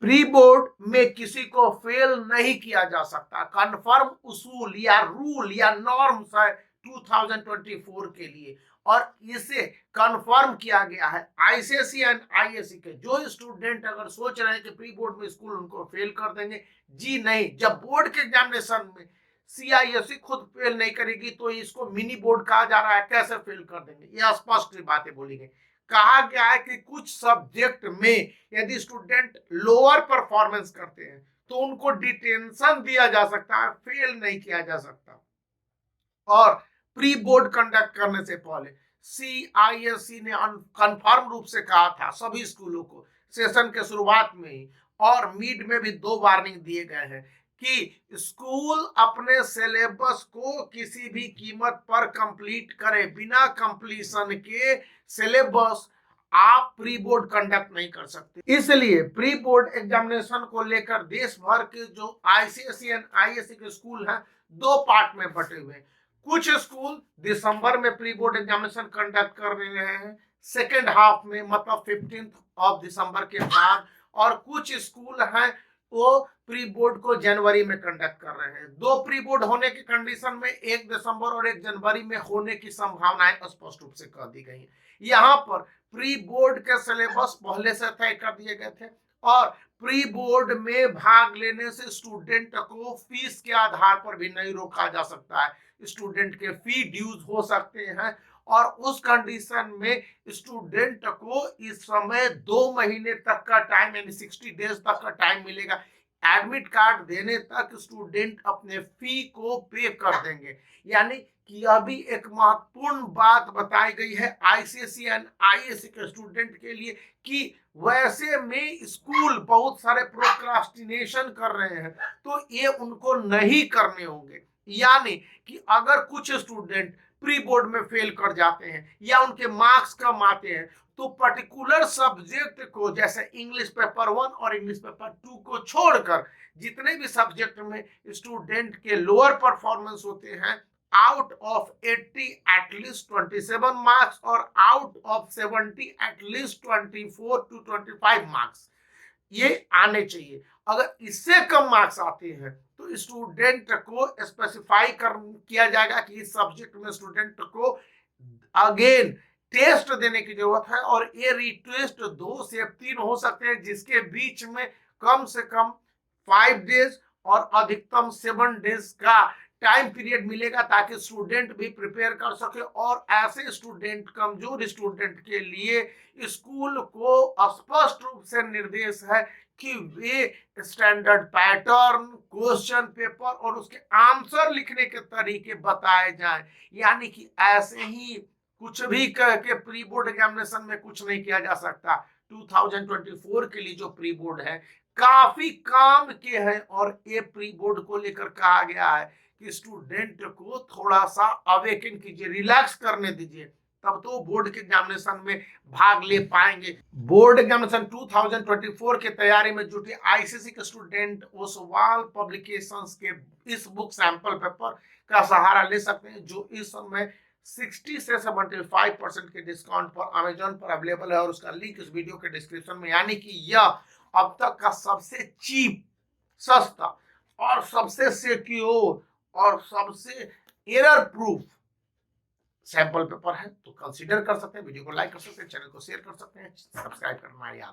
Pre board में किसी को फेल नहीं किया जा सकता। कन्फर्म उसूल या रूल या नॉर्म्स है 2024 के लिए, और इसे कन्फर्म किया गया है आईसीएसई एंड आईएससी के। जो स्टूडेंट अगर सोच रहे हैं कि प्री बोर्ड में स्कूल उनको फेल कर देंगे, जी नहीं। जब बोर्ड के एग्जामिनेशन में सीआईएससी खुद फेल नहीं करेगी तो इसको मिनी बोर्ड कहा जा रहा है, कैसे फेल कर देंगे? ये स्पष्ट बातें बोली गई। कहा गया है कि कुछ सब्जेक्ट में यदि स्टूडेंट लोअर परफॉर्मेंस करते हैं तो उनको डिटेंशन दिया जा सकता है, फेल नहीं किया जा सकता। और प्री बोर्ड कंडक्ट करने से पहले सीआईएससी ने कंफर्म रूप से कहा था सभी स्कूलों को सेशन के शुरुआत में ही, और मिड में भी 2 वार्निंग दिए गए हैं कि स्कूल अपने सिलेबस को किसी भी कीमत पर कंप्लीट करे। बिना कंप्लीशन के सिलेबस आप प्री बोर्ड कंडक्ट नहीं कर सकते। इसलिए प्री बोर्ड एग्जामिनेशन को लेकर देश भर के जो आईसीएसई एंड आईएससी के स्कूल हैं 2 पार्ट में बटे हुए हैं। कुछ स्कूल दिसंबर में प्री बोर्ड एग्जामिनेशन कंडक्ट कर रहे हैं, सेकेंड हाफ में, मतलब 15 दिसंबर के बाद, और कुछ स्कूल हैं वो प्री बोर्ड को जनवरी में कंडक्ट कर रहे हैं। 2 प्री बोर्ड होने की कंडीशन में 1 दिसंबर और 1 जनवरी में होने की संभावनाएं स्पष्ट रूप से कह दी गई हैं। यहाँ पर प्री बोर्ड के सिलेबस पहले से तय कर दिए गए थे, और प्री बोर्ड में भाग लेने से स्टूडेंट को फीस के आधार पर भी नहीं रोका जा सकता है। स्टूडेंट के फी ड्यूज हो सकते हैं, और उस कंडीशन में स्टूडेंट को इस समय 2 महीने तक का टाइम, यानी 60 डेज तक का टाइम मिलेगा। एडमिट कार्ड देने तक स्टूडेंट अपने फी को पे कर देंगे। यानी कि अभी एक महत्वपूर्ण बात बताई गई है आईसीएसई एंड आईएससी के स्टूडेंट के लिए कि वैसे में स्कूल बहुत सारे प्रोक्रास्टिनेशन कर रहे हैं तो ये उनको नहीं करने होंगे। यानी कि अगर कुछ स्टूडेंट प्री बोर्ड में फेल कर जाते हैं या उनके मार्क्स कम आते हैं तो पर्टिकुलर सब्जेक्ट को, जैसे इंग्लिश पेपर 1 और इंग्लिश पेपर 2 को छोड़कर जितने भी सब्जेक्ट में स्टूडेंट के लोअर परफॉर्मेंस होते हैं, आउट ऑफ 80 एटलीस्ट 27 मार्क्स और out of 70 at least 24 to 25 marks ये आने चाहिए। अगर इससे कम मार्क्स आते हैं तो स्टूडेंट को स्पेसिफाई किया जाएगा कि इस सब्जेक्ट में स्टूडेंट को अगेन टेस्ट देने की जरूरत है, और ये रिटेस्ट 2 से 3 हो सकते हैं जिसके बीच में कम से कम 5 डेज और अधिकतम 7 डेज का टाइम पीरियड मिलेगा ताकि स्टूडेंट भी प्रिपेयर कर सके। और ऐसे स्टूडेंट, कमजोर स्टूडेंट के लिए स्कूल को स्पष्ट रूप से निर्देश है कि वे स्टैंडर्ड पैटर्न, क्वेश्चन पेपर और उसके आंसर लिखने के तरीके बताए जाएं। यानी कि ऐसे ही कुछ भी कह के प्री बोर्ड एग्जामिनेशन में कुछ नहीं किया जा सकता। 2024 के लिए जो प्री बोर्ड है काफी काम के हैं, और ये प्री बोर्ड को लेकर कहा गया है कि स्टूडेंट को थोड़ा सा अवेकन कीजिए, रिलैक्स करने दीजिए, तब तो बोर्ड के एग्जामिनेशन में भाग ले पाएंगे। बोर्ड एग्जामिनेशन 2024 की तैयारी में जुटे आईसीएसई के स्टूडेंट ओसवाल पब्लिकेशंस के इस बुक सैंपल पेपर का सहारा ले सकते हैं, जो इस समय 60 से 75% के डिस्काउंट पर अमेजोन पर अवेलेबल है, और उसका लिंक इस वीडियो के डिस्क्रिप्शन में। यानी कि यह अब तक का सबसे चीप, सस्ता और सबसे सिक्योर और सबसे एरर प्रूफ सैंपल पेपर है, तो कंसीडर कर सकते हैं। वीडियो को लाइक कर सकते हैं, चैनल को शेयर कर सकते हैं, सब्सक्राइब करना याद